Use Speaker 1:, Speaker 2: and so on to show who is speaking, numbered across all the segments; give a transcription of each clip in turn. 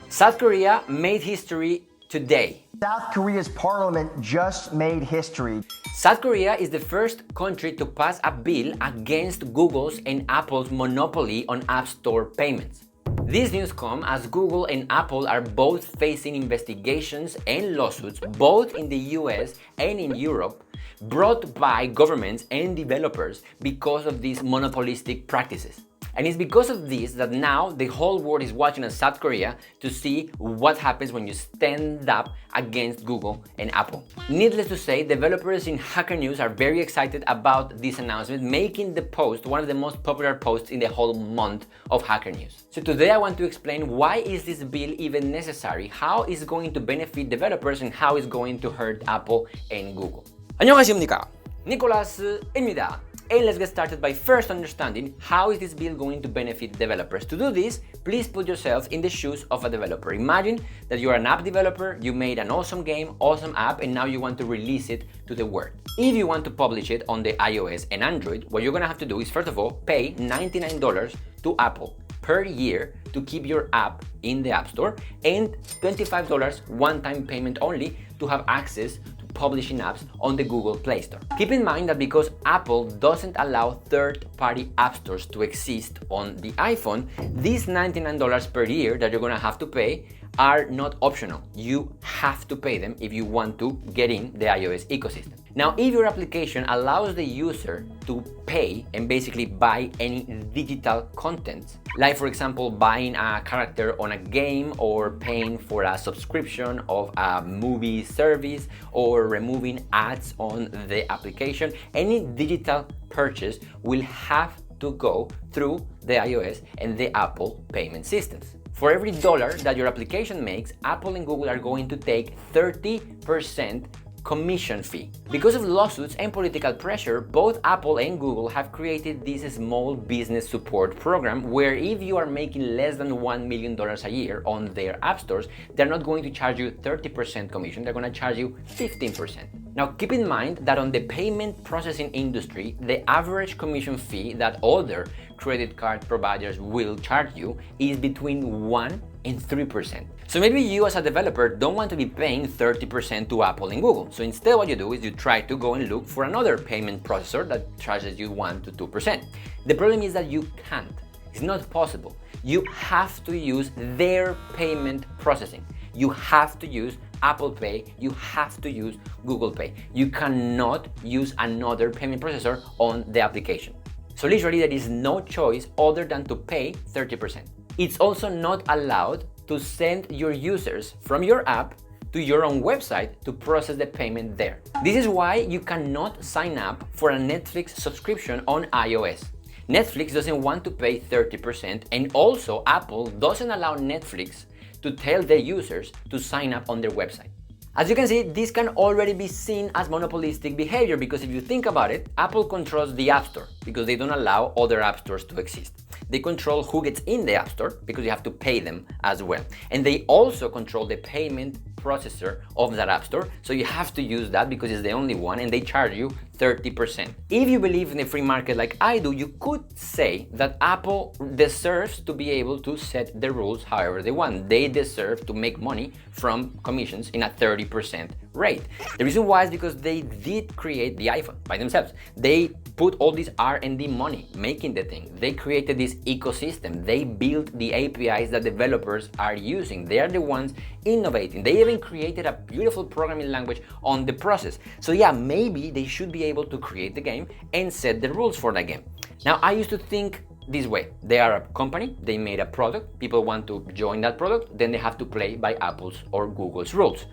Speaker 1: South Korea made history today.
Speaker 2: South Korea's parliament just made history.
Speaker 1: South Korea is the first country to pass a bill against Google's and Apple's monopoly on App Store payments. This news comes as Google and Apple are both facing investigations and lawsuits both in the US and in Europe, brought by governments and developers because of these monopolistic practices. And it's because of this that now the whole world is watching on South Korea to see what happens when you stand up against Google and Apple. Needless to say, developers in Hacker News are very excited about this announcement, making the post one of the most popular posts in the whole month of Hacker News. So today I want to explain why is this bill even necessary, how it's going to benefit developers, and how it's going to hurt Apple and Google. 안녕하십니까? 니콜라스입니다. And let's get started by first understanding how is this bill going to benefit developers. To do this, please put yourself in the shoes of a developer. Imagine that you're an app developer, you made an awesome game, awesome app, and now you want to release it to the world. If you want to publish it on the iOS and Android, what you're gonna have to do is first of all, pay $99 to Apple per year to keep your app in the App Store, and $25 one-time payment only to have access publishing apps on the Google Play Store. Keep in mind that because Apple doesn't allow third-party app stores to exist on the iPhone, these $99 per year that you're gonna have to pay are not optional. You have to pay them if you want to get in the iOS ecosystem. Now, if your application allows the user to pay and basically buy any digital content, like for example, buying a character on a game or paying for a subscription of a movie service or removing ads on the application, any digital purchase will have to go through the iOS and the Apple payment systems. For every dollar that your application makes, Apple and Google are going to take 30% commission fee. Because of lawsuits and political pressure, both Apple and Google have created this small business support program where if you are making less than $1 million a year on their app stores, they're not going to charge you 30% commission, they're going to charge you 15%. Now keep in mind that on the payment processing industry, the average commission fee that other credit card providers will charge you is between 1 and 3%. So maybe you as a developer don't want to be paying 30% to Apple and Google. So instead what you do is you try to go and look for another payment processor that charges you 1 to 2%. The problem is that you can't. It's not possible. You have to use their payment processing. You have to use Apple Pay, you have to use Google Pay. You cannot use another payment processor on the application. So literally there is no choice other than to pay 30%. It's also not allowed to send your users from your app to your own website to process the payment there. This is why you cannot sign up for a Netflix subscription on iOS. Netflix doesn't want to pay 30%, and also Apple doesn't allow Netflix to tell their users to sign up on their website. As you can see, this can already be seen as monopolistic behavior because if you think about it, Apple controls the App Store because they don't allow other app stores to exist. They control who gets in the App Store because you have to pay them as well. And they also control the payment processor of that App Store, so you have to use that because it's the only one and they charge you 30%. If you believe in the free market like I do, you could say that Apple deserves to be able to set the rules however they want. They deserve to make money from commissions in a 30% rate. The reason why is because they did create the iPhone by themselves. They put all this R&D money making the thing. They created this ecosystem. They built the APIs that developers are using. They are the ones innovating. They even created a beautiful programming language on the process. So yeah, maybe they should be able to create the game and set the rules for that game. Now, I used to think this way. They are a company, they made a product, people want to join that product, then they have to play by Apple's or Google's rules.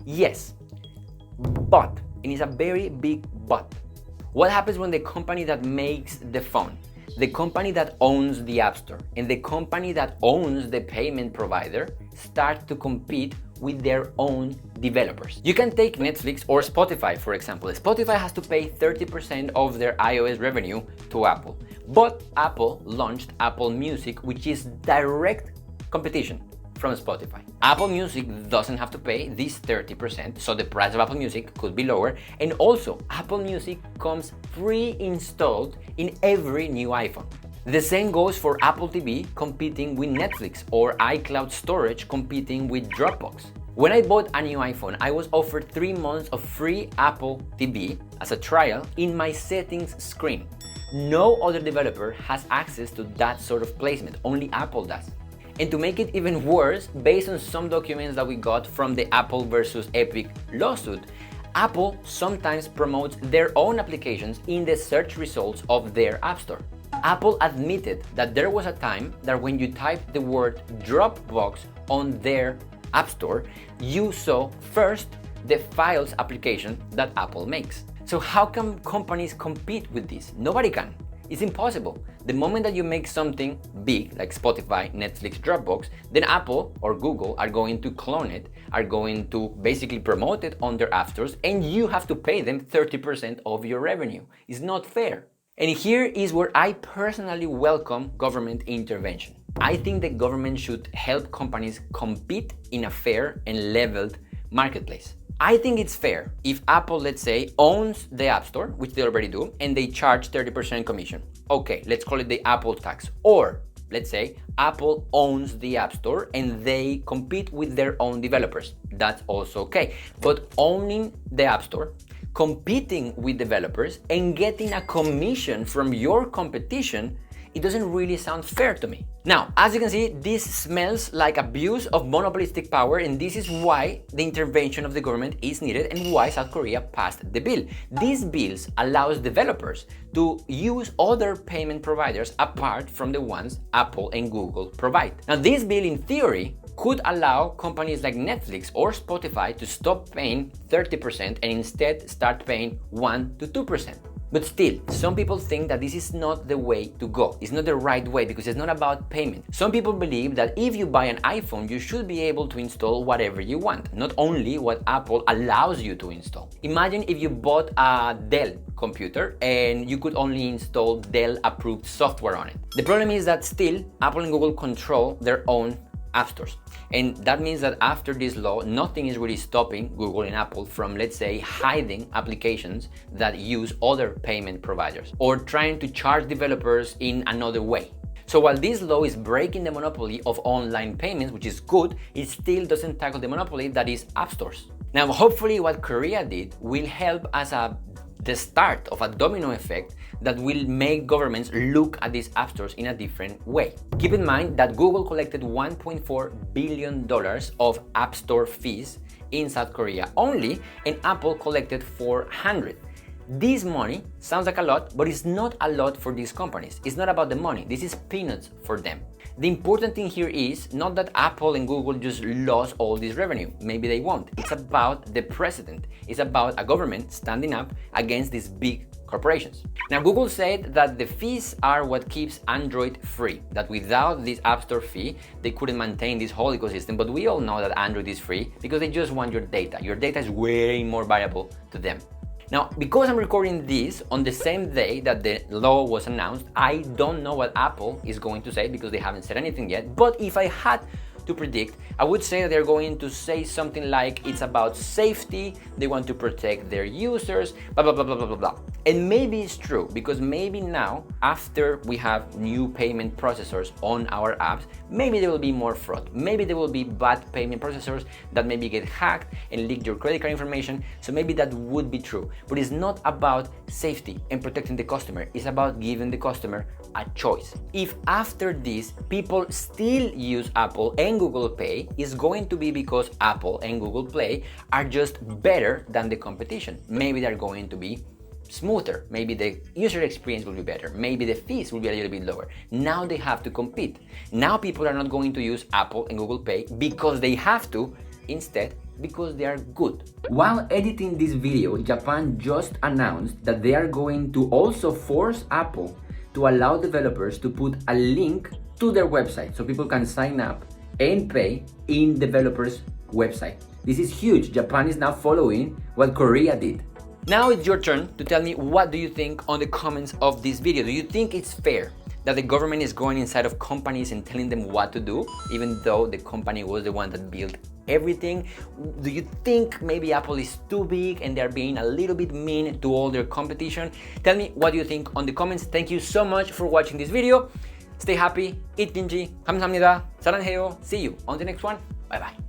Speaker 1: Yes, but, and it's a very big but, what happens when the company that makes the phone, the company that owns the App Store, and the company that owns the payment provider start to compete with their own developers? You can take Netflix or Spotify, for example. Spotify has to pay 30% of their iOS revenue to Apple. But Apple launched Apple Music, which is direct competition from Spotify. Apple Music doesn't have to pay this 30%, so the price of Apple Music could be lower. And also, Apple Music comes pre-installed in every new iPhone. The same goes for Apple TV competing with Netflix or iCloud storage competing with Dropbox. When I bought a new iPhone, I was offered 3 months of free Apple TV as a trial in my settings screen. No other developer has access to that sort of placement, only Apple does. And to make it even worse, based on some documents that we got from the Apple versus Epic lawsuit, Apple sometimes promotes their own applications in the search results of their App Store. Apple admitted that there was a time that when you typed the word Dropbox on their App Store, you saw first the Files application that Apple makes. So how can companies compete with this? Nobody can. It's impossible. The moment that you make something big, like Spotify, Netflix, Dropbox, then Apple or Google are going to clone it, are going to basically promote it on their app stores, and you have to pay them 30% of your revenue. It's not fair. And here is where I personally welcome government intervention. I think the government should help companies compete in a fair and leveled marketplace. I think it's fair if Apple, let's say, owns the App Store, which they already do, and they charge 30% commission. Okay, let's call it the Apple tax. Or let's say Apple owns the App Store and they compete with their own developers. That's also okay. But owning the App Store, competing with developers, and getting a commission from your competition, it doesn't really sound fair to me. Now, as you can see, this smells like abuse of monopolistic power, and this is why the intervention of the government is needed and why South Korea passed the bill. These bills allows developers to use other payment providers apart from the ones Apple and Google provide. Now, this bill in theory could allow companies like Netflix or Spotify to stop paying 30% and instead start paying 1 to 2%. But still, some people think that this is not the way to go. It's not the right way because it's not about payment. Some people believe that if you buy an iPhone, you should be able to install whatever you want, not only what Apple allows you to install. Imagine if you bought a Dell computer and you could only install Dell approved software on it. The problem is that still, Apple and Google control their own app stores. And that means that after this law, nothing is really stopping Google and Apple from, let's say, hiding applications that use other payment providers or trying to charge developers in another way. So while this law is breaking the monopoly of online payments, which is good, it still doesn't tackle the monopoly that is app stores. Now, hopefully what Korea did will help as the start of a domino effect that will make governments look at these app stores in a different way. Keep in mind that Google collected $1.4 billion of app store fees in South Korea only, and Apple collected $400. This money sounds like a lot, but it's not a lot for these companies. It's not about the money. This is peanuts for them. The important thing here is not that Apple and Google just lost all this revenue. Maybe they won't. It's about the precedent. It's about a government standing up against these big corporations. Now, Google said that the fees are what keeps Android free, that without this App Store fee, they couldn't maintain this whole ecosystem. But we all know that Android is free because they just want your data. Your data is way more valuable to them. Now, because I'm recording this on the same day that the law was announced, I don't know what Apple is going to say because they haven't said anything yet. But if I had to predict, I would say that they're going to say something like it's about safety, they want to protect their users, blah, blah, blah, blah, blah, blah. And maybe it's true because maybe now, after we have new payment processors on our apps, maybe there will be more fraud. Maybe there will be bad payment processors that maybe get hacked and leak your credit card information. So maybe that would be true. But it's not about safety and protecting the customer. It's about giving the customer a choice. If after this people still use Apple and Google Pay, it's going to be because Apple and Google Play are just better than the competition. Maybe they're going to be smoother. Maybe the user experience will be better. Maybe the fees will be a little bit lower. Now they have to compete. Now people are not going to use Apple and Google Pay because they have to, instead because they are good. While editing this video, Japan just announced that they are going to also force Apple to allow developers to put a link to their website so people can sign up and pay in developers' website. This is huge. Japan is now following what Korea did. Now it's your turn to tell me what do you think on the comments of this video. Do you think it's fair that the government is going inside of companies and telling them what to do, even though the company was the one that built everything? Do you think maybe Apple is too big and they're being a little bit mean to all their competition? Tell me what you think on the comments. Thank you so much for watching this video. Stay happy, eat kimchi. 감사합니다. 사랑해요. See you on the next one. Bye bye.